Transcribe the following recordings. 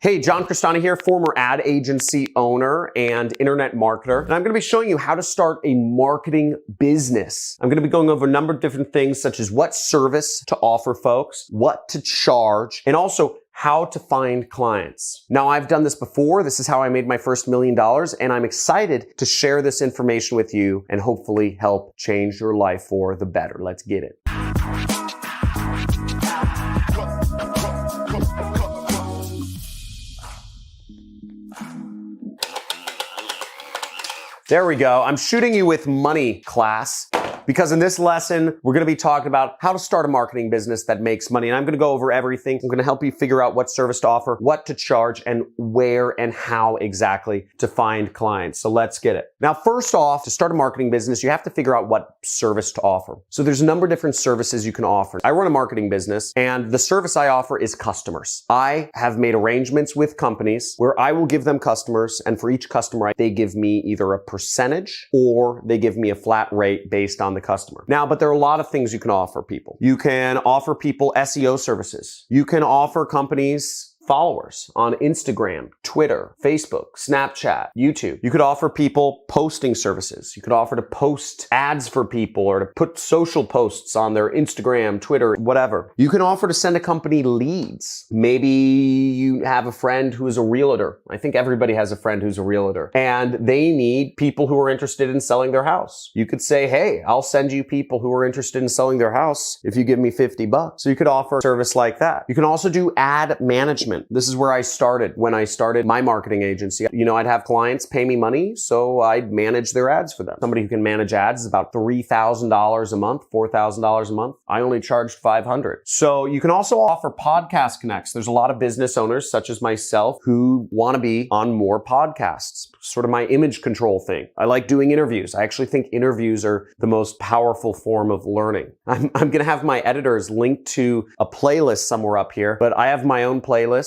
Hey, John Crestani here, former ad agency owner and internet marketer. And I'm gonna be showing you how to start a marketing business. I'm gonna be going over a number of different things such as what service to offer folks, what to charge, and also how to find clients. Now, I've done this before. This is how I made my first $1 million, and I'm excited to share this information with you and hopefully help change your life for the better. Let's get it. There we go. I'm shooting you with money, class, because in this lesson, we're going to be talking about how to start a marketing business that makes money. And I'm going to go over everything. I'm going to help you figure out what service to offer, what to charge, and where and how exactly to find clients. So let's get it. Now, first off, to start a marketing business, you have to figure out what service to offer. So there's a number of different services you can offer. I run a marketing business, and the service I offer is customers. I have made arrangements with companies where I will give them customers, and for each customer, they give me either a percentage or they give me a flat rate based on the customer. Now, but there are a lot of things you can offer people. You can offer people SEO services. You can offer companies followers on Instagram, Twitter, Facebook, Snapchat, YouTube. You could offer people posting services. You could offer to post ads for people or to put social posts on their Instagram, Twitter, whatever. You can offer to send a company leads. Maybe you have a friend who is a realtor. I think everybody has a friend who's a realtor, and they need people who are interested in selling their house. You could say, hey, I'll send you people who are interested in selling their house if you give me $50. So you could offer a service like that. You can also do ad management. This is where I started when I started my marketing agency. You know, I'd have clients pay me money, so I'd manage their ads for them. Somebody who can manage ads is about $3,000 a month, $4,000 a month. I only charged $500. So you can also offer podcast connects. There's a lot of business owners such as myself who want to be on more podcasts. Sort of my image control thing. I like doing interviews. I actually think interviews are the most powerful form of learning. I'm going to have my editors link to a playlist somewhere up here, but I have my own playlist.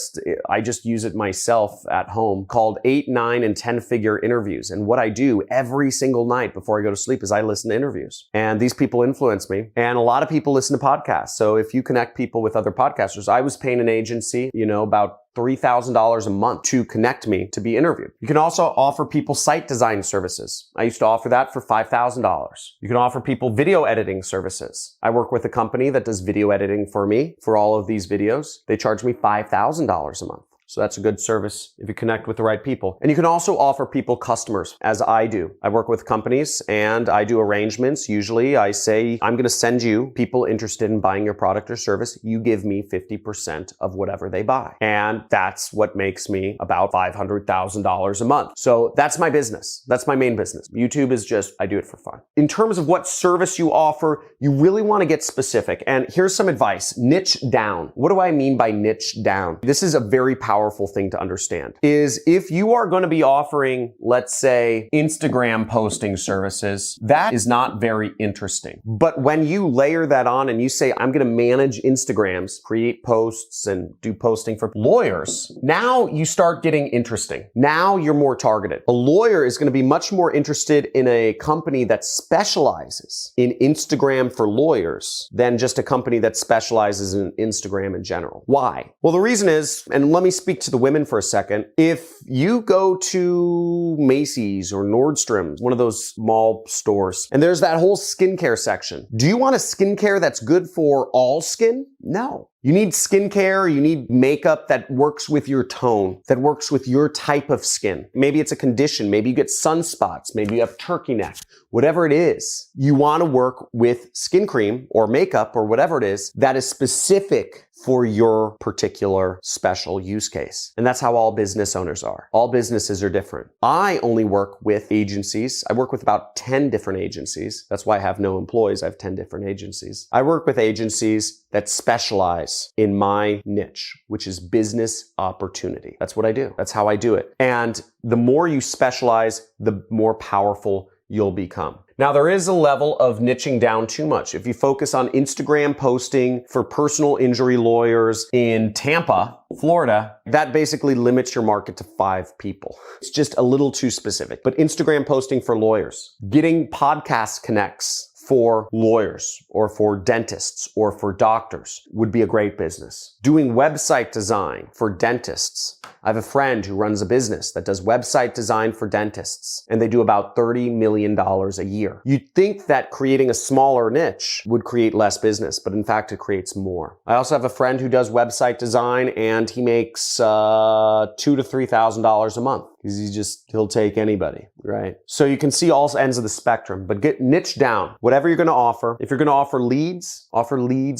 I just use it myself at home called 8, 9, and 10-figure interviews. And what I do every single night before I go to sleep is I listen to interviews. And these people influence me. And a lot of people listen to podcasts. So if you connect people with other podcasters, I was paying an agency, about $3,000 a month to connect me to be interviewed. You can also offer people site design services. I used to offer that for $5,000. You can offer people video editing services. I work with a company that does video editing for me for all of these videos. They charge me $5,000 a month. So that's a good service if you connect with the right people. And you can also offer people customers, as I do. I work with companies and I do arrangements. Usually I say, I'm going to send you people interested in buying your product or service. You give me 50% of whatever they buy. And that's what makes me about $500,000 a month. So that's my business. That's my main business. YouTube is just, I do it for fun. In terms of what service you offer, you really want to get specific. And here's some advice. Niche down. What do I mean by niche down? This is a very powerful thing to understand is if you are going to be offering, let's say, Instagram posting services, that is not very interesting. But when you layer that on and you say, I'm going to manage Instagrams, create posts and do posting for lawyers, now you start getting interesting. Now you're more targeted. A lawyer is going to be much more interested in a company that specializes in Instagram for lawyers than just a company that specializes in Instagram in general. Why? Well, the reason is, and let me speak to the women for a second. If you go to Macy's or Nordstrom's, one of those mall stores, and there's that whole skincare section, do you want a skincare that's good for all skin? No. You need skincare, you need makeup that works with your tone, that works with your type of skin. Maybe it's a condition, maybe you get sunspots, maybe you have turkey neck, whatever it is. You want to work with skin cream or makeup or whatever it is that is specific for your particular special use case. And that's how all business owners are. All businesses are different. I only work with agencies. I work with about 10 different agencies. That's why I have no employees. I have 10 different agencies. I work with agencies that specialize in my niche, which is business opportunity. That's what I do. That's how I do it. And the more you specialize, the more powerful you'll become. Now, there is a level of niching down too much. If you focus on Instagram posting for personal injury lawyers in Tampa, Florida, that basically limits your market to 5 people. It's just a little too specific. But Instagram posting for lawyers, getting podcast connects for lawyers or for dentists or for doctors would be a great business. Doing website design for dentists. I have a friend who runs a business that does website design for dentists, and they do about $30 million a year. You'd think that creating a smaller niche would create less business, but in fact, it creates more. I also have a friend who does website design, and he makes $2,000 to $3,000 a month. He'll take anybody, right? So you can see all ends of the spectrum, but get niche down. Whatever you're going to offer. If you're going to offer leads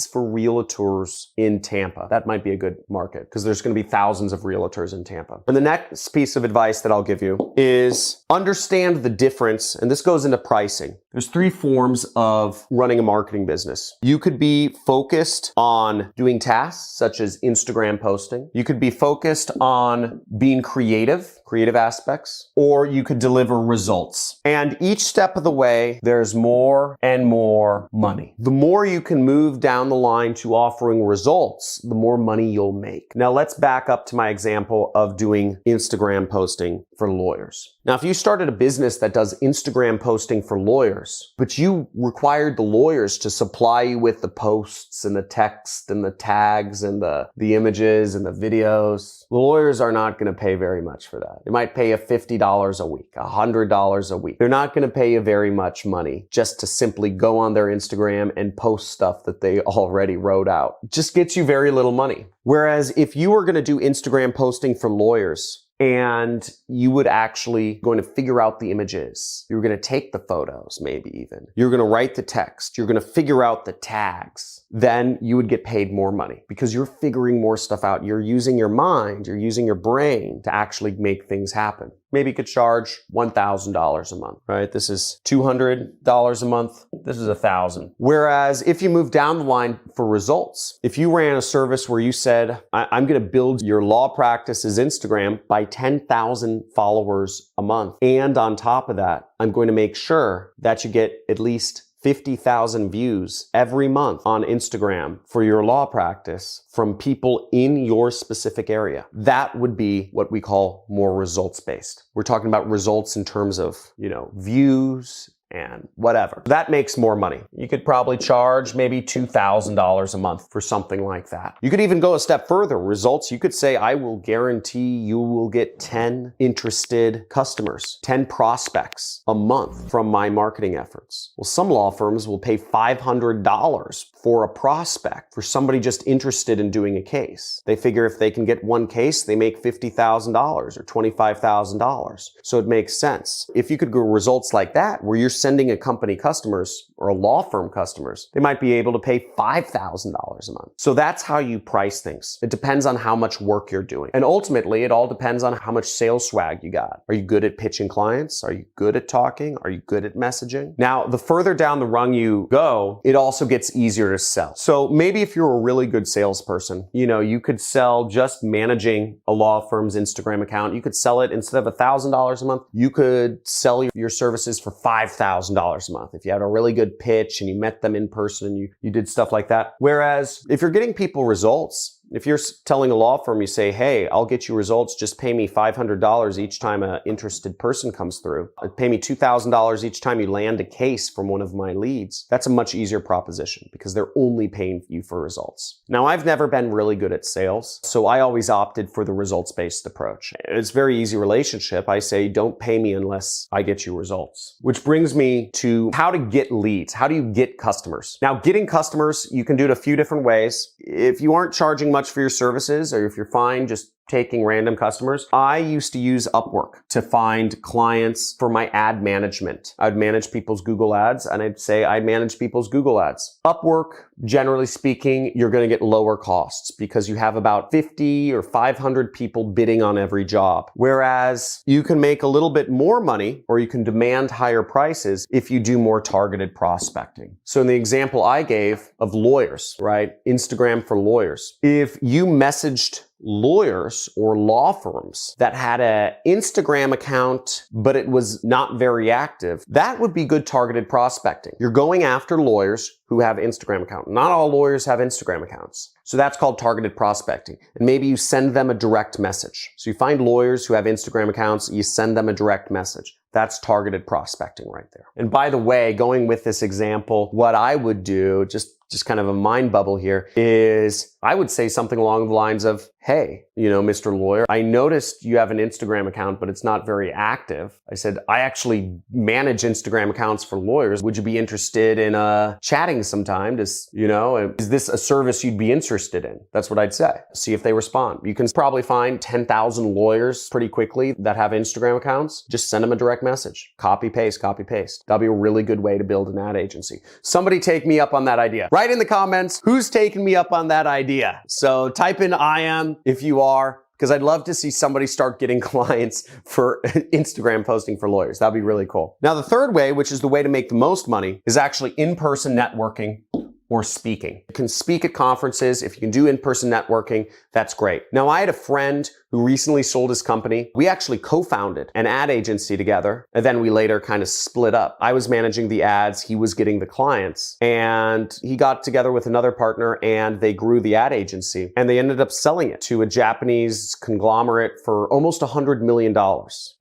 for realtors in Tampa. That might be a good market because there's going to be thousands of realtors in Tampa. And the next piece of advice that I'll give you is understand the difference, and this goes into pricing. There's 3 forms of running a marketing business. You could be focused on doing tasks such as Instagram posting. You could be focused on being creative aspects, or you could deliver results. And each step of the way, there's more and more money. The more you can move down the line to offering results, the more money you'll make. Now let's back up to my example of doing Instagram posting for lawyers. Now, if you started a business that does Instagram posting for lawyers, but you required the lawyers to supply you with the posts and the text and the tags and the images and the videos, the lawyers are not going to pay very much for that. They might pay you $50 a week, $100 a week. They're not going to pay you very much money just to simply go on their Instagram and post stuff that they already wrote out. It just gets you very little money. Whereas if you were going to do Instagram posting for lawyers, and you would actually going to figure out the images. You're going to take the photos, maybe even. You're going to write the text. You're going to figure out the tags. Then you would get paid more money because you're figuring more stuff out. You're using your mind. You're using your brain to actually make things happen. Maybe you could charge $1,000 a month, right? This is $200 a month. This is $1,000. Whereas if you move down the line for results, if you ran a service where you said, I'm going to build your law practice's Instagram by 10,000 followers a month. And on top of that, I'm going to make sure that you get at least 50,000 views every month on Instagram for your law practice from people in your specific area. That would be what we call more results-based. We're talking about results in terms of, views and whatever. That makes more money. You could probably charge maybe $2,000 a month for something like that. You could even go a step further. Results, you could say, I will guarantee you will get 10 interested customers, 10 prospects a month from my marketing efforts. Well, some law firms will pay $500 for a prospect, for somebody just interested in doing a case. They figure if they can get one case, they make $50,000 or $25,000. So it makes sense. If you could go results like that, where you're sending a company customers or a law firm customers, they might be able to pay $5,000 a month. So that's how you price things. It depends on how much work you're doing. And ultimately, it all depends on how much sales swag you got. Are you good at pitching clients? Are you good at talking? Are you good at messaging? Now, the further down the rung you go, it also gets easier to sell. So maybe if you're a really good salesperson, you could sell just managing a law firm's Instagram account. You could sell it instead of $1,000 a month. You could sell your services for $5,000 a month. If you had a really good pitch and you met them in person and you did stuff like that. Whereas if you're getting people results, if you're telling a law firm, you say, hey, I'll get you results, just pay me $500 each time an interested person comes through. Pay me $2,000 each time you land a case from one of my leads. That's a much easier proposition because they're only paying you for results. Now, I've never been really good at sales, so I always opted for the results-based approach. It's a very easy relationship. I say, don't pay me unless I get you results. Which brings me to how to get leads. How do you get customers? Now, getting customers, you can do it a few different ways. If you aren't charging much for your services, or if you're fine just taking random customers, I used to use Upwork to find clients for my ad management. I'd manage people's Google ads, and I'd say I manage people's Google ads. Upwork, generally speaking, you're going to get lower costs because you have about 50 or 500 people bidding on every job. Whereas you can make a little bit more money, or you can demand higher prices if you do more targeted prospecting. So in the example I gave of lawyers, right? Instagram for lawyers. If you messaged lawyers or law firms that had an Instagram account, but it was not very active, that would be good targeted prospecting. You're going after lawyers, who have Instagram accounts. Not all lawyers have Instagram accounts. So that's called targeted prospecting. And maybe you send them a direct message. So you find lawyers who have Instagram accounts, you send them a direct message. That's targeted prospecting right there. And by the way, going with this example, what I would do, just kind of a mind bubble here, is I would say something along the lines of, hey, Mr. Lawyer, I noticed you have an Instagram account, but it's not very active. I said, I actually manage Instagram accounts for lawyers. Would you be interested in chatting sometime? Is this a service you'd be interested in? That's what I'd say. See if they respond. You can probably find 10,000 lawyers pretty quickly that have Instagram accounts. Just send them a direct message. Copy, paste, copy, paste. That'll be a really good way to build an ad agency. Somebody take me up on that idea. Write in the comments who's taking me up on that idea. So type in I am if you are, because I'd love to see somebody start getting clients for Instagram posting for lawyers. That'd be really cool. Now, the third way, which is the way to make the most money, is actually in-person networking or speaking. You can speak at conferences. If you can do in-person networking, that's great. Now, I had a friend who recently sold his company. We actually co-founded an ad agency together, and then we later kind of split up. I was managing the ads, he was getting the clients, and he got together with another partner and they grew the ad agency, and they ended up selling it to a Japanese conglomerate for almost $100 million.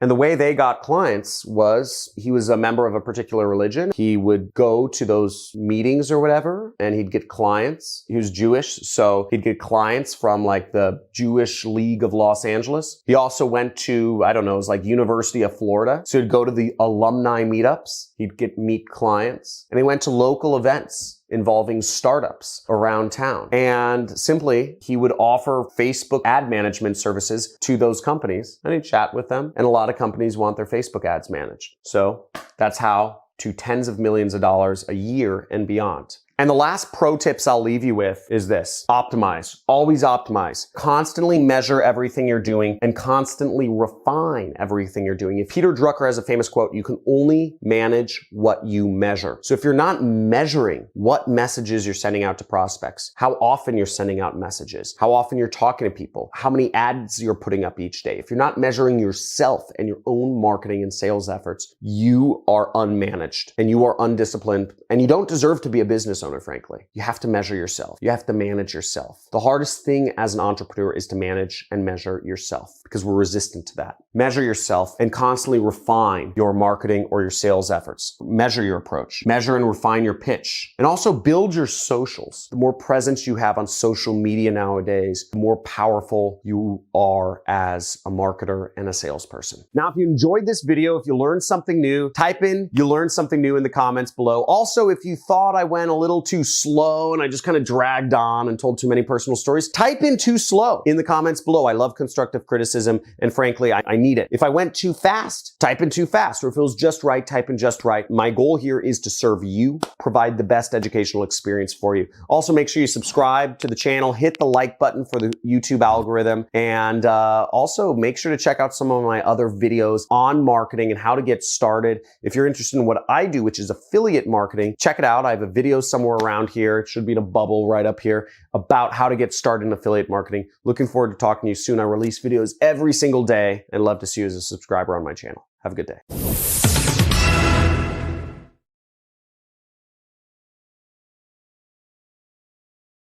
And the way they got clients was he was a member of a particular religion. He would go to those meetings or whatever, and he'd get clients. He was Jewish, so he'd get clients from like the Jewish League of Los Angeles. He also went to, it was like University of Florida. So he'd go to the alumni meetups. He'd meet clients. And he went to local events involving startups around town. And simply, he would offer Facebook ad management services to those companies, and he'd chat with them. And a lot of companies want their Facebook ads managed. So that's how to tens of millions of dollars a year and beyond. And the last pro tips I'll leave you with is this. Optimize. Always optimize. Constantly measure everything you're doing and constantly refine everything you're doing. If Peter Drucker has a famous quote, you can only manage what you measure. So if you're not measuring what messages you're sending out to prospects, how often you're sending out messages, how often you're talking to people, how many ads you're putting up each day, if you're not measuring yourself and your own marketing and sales efforts, you are unmanaged and you are undisciplined and you don't deserve to be a business owner, frankly. You have to measure yourself. You have to manage yourself. The hardest thing as an entrepreneur is to manage and measure yourself because we're resistant to that. Measure yourself and constantly refine your marketing or your sales efforts. Measure your approach. Measure and refine your pitch. And also build your socials. The more presence you have on social media nowadays, the more powerful you are as a marketer and a salesperson. Now, if you enjoyed this video, if you learned something new, type in you learned something new in the comments below. Also, if you thought I went a little too slow and I just kind of dragged on and told too many personal stories, type in too slow in the comments below. I love constructive criticism, and frankly, I need it. If I went too fast, type in too fast, or if it was just right, type in just right. My goal here is to serve you, provide the best educational experience for you. Also, make sure you subscribe to the channel, hit the like button for the YouTube algorithm, and also make sure to check out some of my other videos on marketing and how to get started. If you're interested in what I do, which is affiliate marketing, check it out. I have a video somewhere around here. It should be in a bubble right up here about how to get started in affiliate marketing. Looking forward to talking to you soon. I release videos every single day and love to see you as a subscriber on my channel. Have a good day.